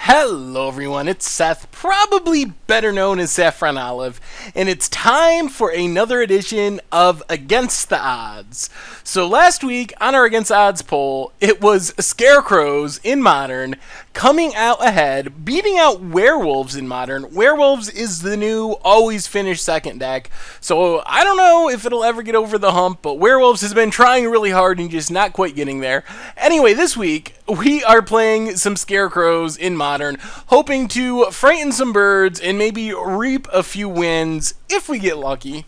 Hello everyone, it's Seth, probably better known as Saffron Olive, and it's time for another edition of Against the Odds. So last week, on our Against the Odds poll, it was Scarecrows in Modern coming out ahead, beating out Werewolves in Modern. Werewolves is the new always finish second deck, so I don't know if it'll ever get over the hump, but Werewolves has been trying really hard and just not quite getting there. Anyway, this week, we are playing some Scarecrows in Modern, hoping to frighten some birds and maybe reap a few wins if we get lucky.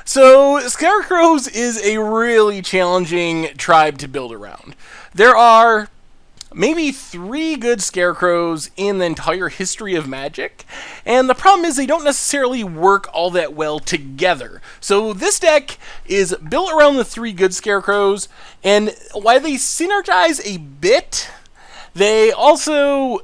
So, Scarecrows is a really challenging tribe to build around. There are maybe 3 good Scarecrows in the entire history of Magic, and the problem is they don't necessarily work all that well together. So this deck is built around the 3 good Scarecrows, and while they synergize a bit, they also...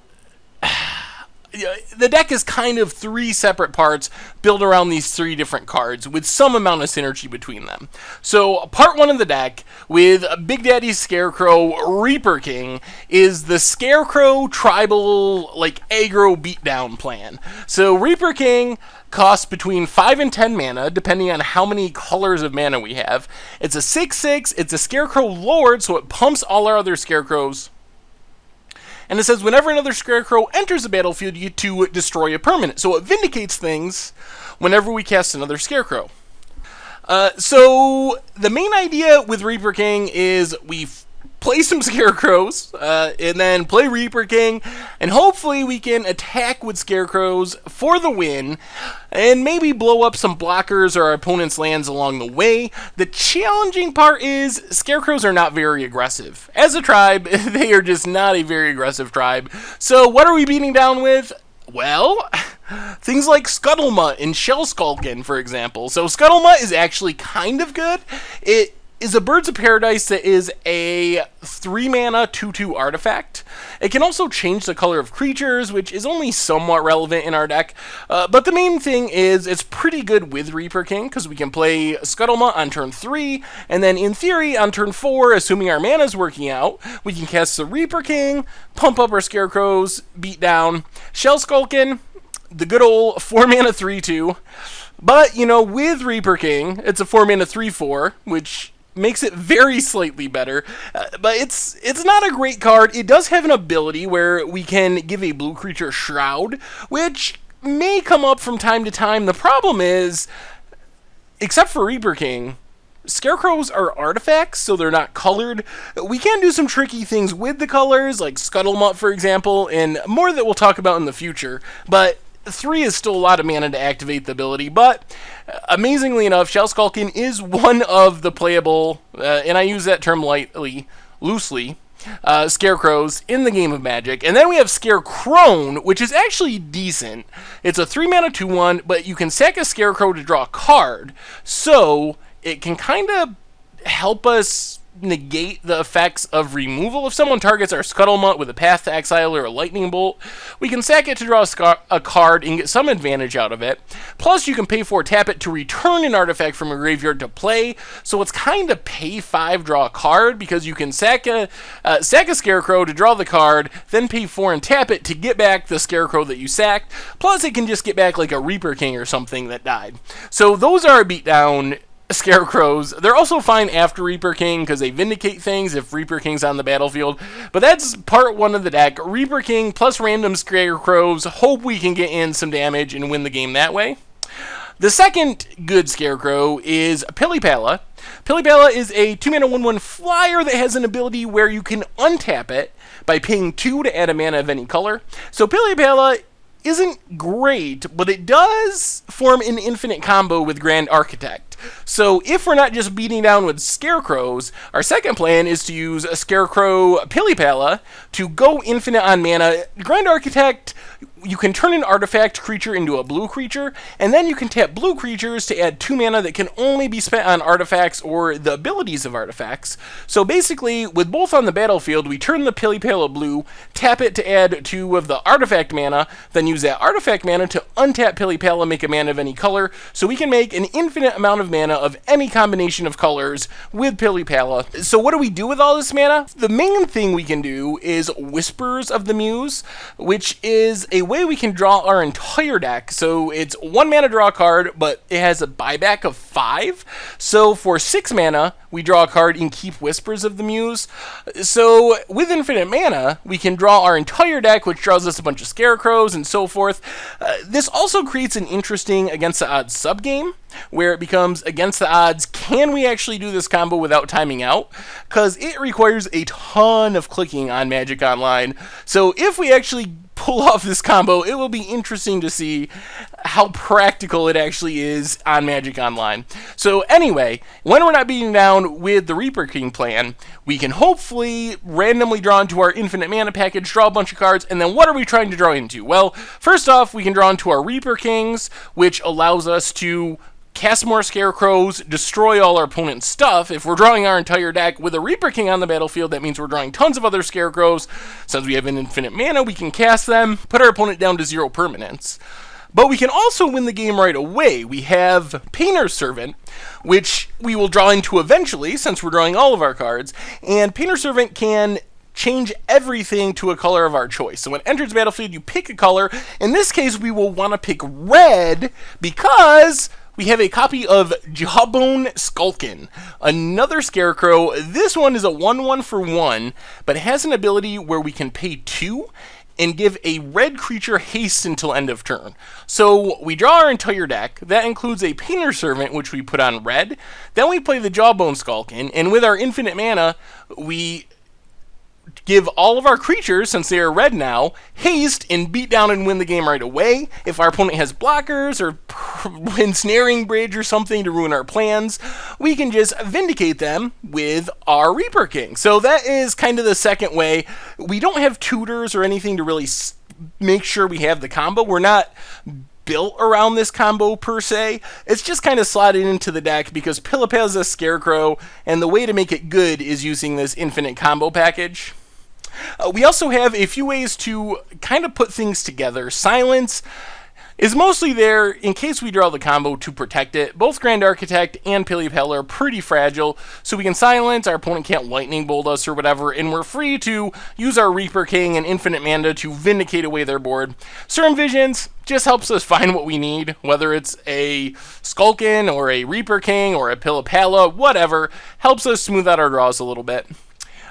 the deck is kind of 3 separate parts built around these 3 different cards with some amount of synergy between them. So part 1 of the deck with Big Daddy Scarecrow Reaper King is the Scarecrow tribal aggro beatdown plan. So Reaper King costs between 5 and 10 mana, depending on how many colors of mana we have. It's a 6/6, it's a Scarecrow Lord, so it pumps all our other Scarecrows. And it says whenever another Scarecrow enters the battlefield, you get to destroy a permanent. So it vindicates things whenever we cast another Scarecrow. So the main idea with Reaper King is we play some Scarecrows, and then play Reaper King, and hopefully we can attack with Scarecrows for the win, and maybe blow up some blockers or our opponent's lands along the way. The challenging part is Scarecrows are not very aggressive. As a tribe, they are just not a very aggressive tribe. So what are we beating down with? Well, things like Scuttlemutt and Shell Skulkin, for example. So Scuttlemutt is actually kind of good. It is a Birds of Paradise that is a 3-mana 2/2 artifact. It can also change the color of creatures, which is only somewhat relevant in our deck. But the main thing is it's pretty good with Reaper King, because we can play Scuttlemutt on turn 3, and then in theory on turn 4, assuming our mana's working out, we can cast the Reaper King, pump up our Scarecrows, beat down Shell Skulkin, the good old 4-mana 3/2. But, with Reaper King, it's a 4-mana 3/4, which makes it very slightly better, but it's not a great card. It does have an ability where we can give a blue creature Shroud, which may come up from time to time. The problem is, except for Reaper King, Scarecrows are artifacts, so they're not colored. We can do some tricky things with the colors, like Scuttlemutt, for example, and more that we'll talk about in the future, but 3 is still a lot of mana to activate the ability, but amazingly enough, Shell Skulkin is one of the playable, and I use that term loosely, Scarecrows in the game of Magic. And then we have Scarecrown, which is actually decent. It's a 3-mana 2/1, but you can sack a Scarecrow to draw a card, so it can kind of help us negate the effects of removal. If someone targets our Scuttlemutt with a Path to Exile or a Lightning Bolt, we can sack it to draw a card and get some advantage out of it. Plus, you can pay 4, tap it to return an artifact from a graveyard to play, so it's kind of pay 5, draw a card, because you can sack a Scarecrow to draw the card, then pay 4 and tap it to get back the Scarecrow that you sacked. Plus, it can just get back like a Reaper King or something that died. So those are beatdown Scarecrows. They're also fine after Reaper King because they vindicate things if Reaper King's on the battlefield. But that's part 1 of the deck. Reaper King plus random Scarecrows. Hope we can get in some damage and win the game that way. The second good Scarecrow is Pilipala. Pilipala is a 2-mana 1/1 flyer that has an ability where you can untap it by paying 2 to add a mana of any color. So Pilipala isn't great, but it does form an infinite combo with Grand Architect. So if we're not just beating down with Scarecrows, our second plan is to use a Scarecrow Pilipala to go infinite on mana. Grand Architect you can turn an artifact creature into a blue creature, and then you can tap blue creatures to add 2 mana that can only be spent on artifacts or the abilities of artifacts. So basically, with both on the battlefield, we turn the Pili-Pala blue, tap it to add 2 of the artifact mana, then use that artifact mana to untap Pili-Pala, make a mana of any color, so we can make an infinite amount of mana of any combination of colors with Pili-Pala. So what do we do with all this mana? The main thing we can do is Whispers of the Muse, which is a way we can draw our entire deck. So it's 1 mana draw a card, but it has a buyback of 5. So for 6 mana, we draw a card and keep Whispers of the Muse. So with infinite mana, we can draw our entire deck, which draws us a bunch of Scarecrows and so forth. This also creates an interesting against the odds subgame, where it becomes against the odds, can we actually do this combo without timing out? Because it requires a ton of clicking on Magic Online. So if we actually pull off this combo, it will be interesting to see how practical it actually is on Magic Online. So anyway, when we're not beating down with the Reaper King plan, we can hopefully randomly draw into our infinite mana package, draw a bunch of cards, and then what are we trying to draw into? Well, first off, we can draw into our Reaper Kings, which allows us to cast more Scarecrows, destroy all our opponent's stuff. If we're drawing our entire deck with a Reaper King on the battlefield, that means we're drawing tons of other Scarecrows. Since we have an infinite mana, we can cast them, put our opponent down to 0 permanence. But we can also win the game right away. We have Painter's Servant, which we will draw into eventually, since we're drawing all of our cards. And Painter's Servant can change everything to a color of our choice. So when it enters the battlefield, you pick a color. In this case, we will want to pick red because we have a copy of Jawbone Skulkin, another Scarecrow. This one is a 1/1 for 1, but it has an ability where we can pay 2 and give a red creature haste until end of turn. So we draw our entire deck. That includes a Painter's Servant, which we put on red. Then we play the Jawbone Skulkin, and with our infinite mana, we give all of our creatures, since they are red now, haste and beat down and win the game right away. If our opponent has blockers or ensnaring bridge or something to ruin our plans, we can just vindicate them with our Reaper King. So that is kind of the second way. We don't have tutors or anything to really make sure we have the combo. We're not built around this combo per se. It's just kind of slotted into the deck because Pili-Pala is a Scarecrow, and the way to make it good is using this infinite combo package. We also have a few ways to kind of put things together. Silence is mostly there in case we draw the combo to protect it. Both Grand Architect and Pili-Pala are pretty fragile, so we can silence, our opponent can't lightning bolt us or whatever, and we're free to use our Reaper King and infinite mana to vindicate away their board. Certain Visions just helps us find what we need, whether it's a Skulkin or a Reaper King or a Pili-Pala, whatever, helps us smooth out our draws a little bit.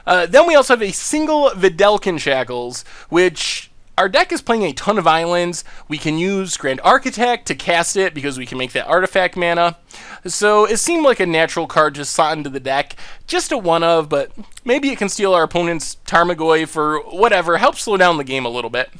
Then we also have a single Vidalcan Shackles, which our deck is playing a ton of islands. We can use Grand Architect to cast it because we can make that artifact mana. So it seemed like a natural card to slot into the deck. Just a one of, but maybe it can steal our opponent's Tarmogoyf for whatever. Help slow down the game a little bit.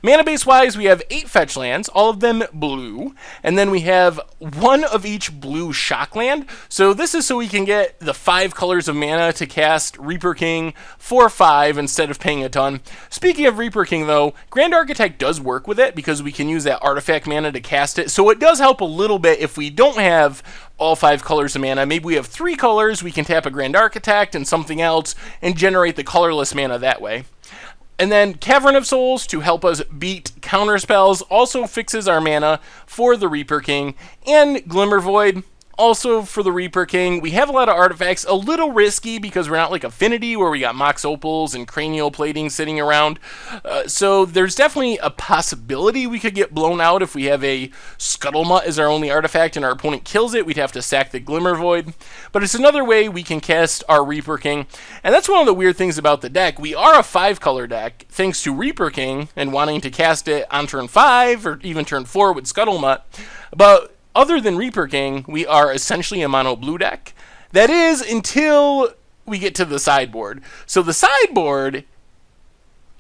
Mana base wise, we have 8 fetch lands, all of them blue, and then we have 1 of each blue shock land. So this is so we can get the 5 colors of mana to cast Reaper King for 5 instead of paying a ton. Speaking of Reaper King though, Grand Architect does work with it because we can use that artifact mana to cast it. So it does help a little bit if we don't have all 5 colors of mana. Maybe we have 3 colors, we can tap a Grand Architect and something else and generate the colorless mana that way. And then Cavern of Souls to help us beat counter spells also fixes our mana for the Reaper King. And Glimmer Void also for the Reaper King. We have a lot of artifacts, a little risky because we're not like Affinity where we got Mox Opals and Cranial Plating sitting around. So there's definitely a possibility we could get blown out if we have a Scuttlemutt as our only artifact and our opponent kills it. We'd have to sack the Glimmer Void. But it's another way we can cast our Reaper King. And that's one of the weird things about the deck. We are a 5-color deck thanks to Reaper King and wanting to cast it on turn 5 or even turn 4 with Scuttlemutt. But other than Reaper King, we are essentially a mono blue deck. That is until we get to the sideboard. So the sideboard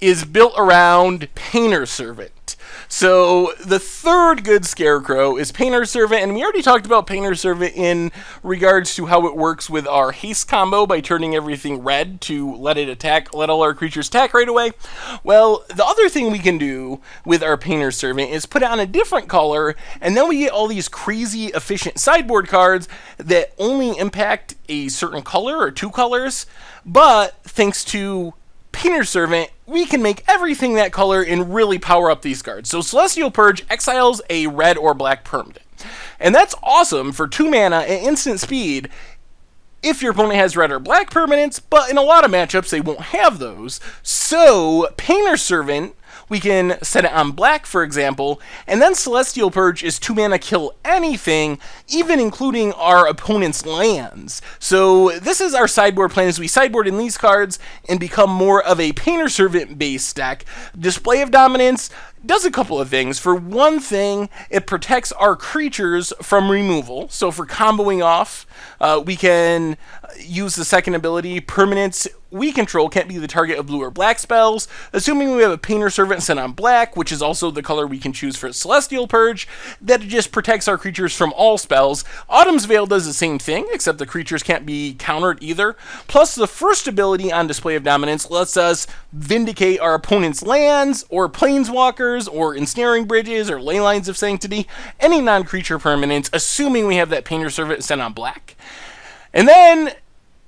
is built around Painter's Servant. So the third good Scarecrow is Painter's Servant, and we already talked about Painter's Servant in regards to how it works with our haste combo by turning everything red to let all our creatures attack right away. Well, the other thing we can do with our Painter's Servant is put it on a different color, and then we get all these crazy efficient sideboard cards that only impact a certain color or two colors, but thanks to Painter's Servant, we can make everything that color and really power up these cards. So Celestial Purge exiles a red or black permanent. And that's awesome for 2 mana at instant speed if your opponent has red or black permanents, but in a lot of matchups they won't have those. So Painter's Servant, we can set it on black, for example, and then Celestial Purge is 2 mana kill anything, even including our opponent's lands. So this is our sideboard plan as we sideboard in these cards and become more of a Painter's Servant based deck. Display of Dominance does a couple of things. For one thing, it protects our creatures from removal. So for comboing off, we can use the second ability. Permanents we control can't be the target of blue or black spells. Assuming we have a Painter's Servant set on black, which is also the color we can choose for Celestial Purge, that just protects our creatures from all spells. Autumn's Veil does the same thing, except the creatures can't be countered either. Plus, the first ability on Display of Dominance lets us vindicate our opponent's lands, or planeswalkers, or ensnaring bridges, or ley lines of sanctity, any non-creature permanents, assuming we have that Painter's Servant set on black. And then,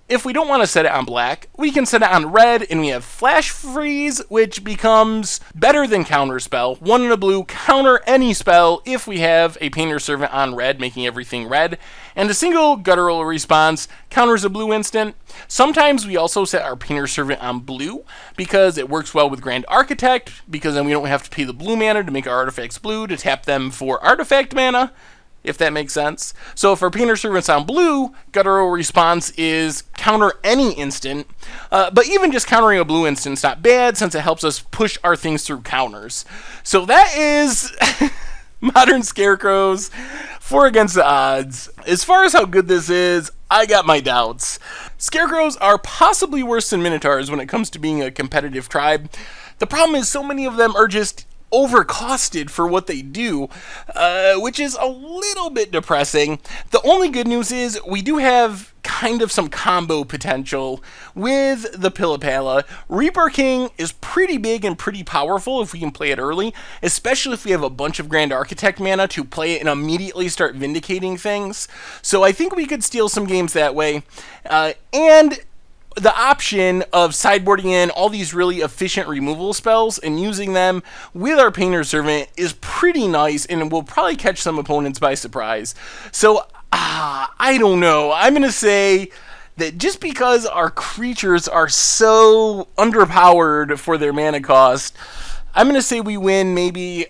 if we don't want to set it on black, we can set it on red, and we have Flash Freeze, which becomes better than Counterspell. 1 in a blue, counter any spell if we have a Painter's Servant on red, making everything red. And a single Guttural Response counters a blue instant. Sometimes we also set our Painter's Servant on blue, because it works well with Grand Architect, because then we don't have to pay the blue mana to make our artifacts blue to tap them for artifact mana, if that makes sense. So if our Painter's Servant's on blue, Guttural Response is counter any instant. But even just countering a blue instant's not bad, since it helps us push our things through counters. So that is Modern Scarecrows, 4 against the odds. As far as how good this is, I got my doubts. Scarecrows are possibly worse than Minotaurs when it comes to being a competitive tribe. The problem is so many of them are just overcosted for what they do, which is a little bit depressing. The only good news is we do have kind of some combo potential with the Pilla-Palla. Reaper King is pretty big and pretty powerful if we can play it early, especially if we have a bunch of Grand Architect mana to play it and immediately start vindicating things. So I think we could steal some games that way. And the option of sideboarding in all these really efficient removal spells and using them with our Painter's Servant is pretty nice, and will probably catch some opponents by surprise. So, I don't know. I'm going to say that just because our creatures are so underpowered for their mana cost, I'm going to say we win maybe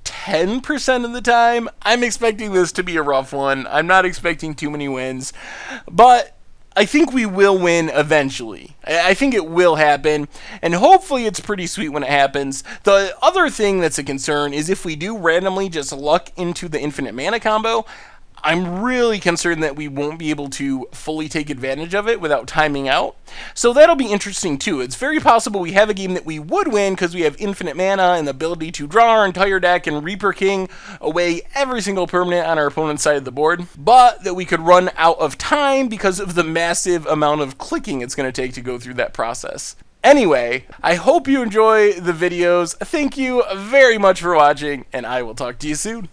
10% of the time. I'm expecting this to be a rough one. I'm not expecting too many wins, but I think we will win eventually. I think it will happen, and hopefully it's pretty sweet when it happens. The other thing that's a concern is if we do randomly just luck into the infinite mana combo, I'm really concerned that we won't be able to fully take advantage of it without timing out. So that'll be interesting too. It's very possible we have a game that we would win because we have infinite mana and the ability to draw our entire deck and Reaper King away every single permanent on our opponent's side of the board, but that we could run out of time because of the massive amount of clicking it's going to take to go through that process. Anyway, I hope you enjoy the videos. Thank you very much for watching, and I will talk to you soon.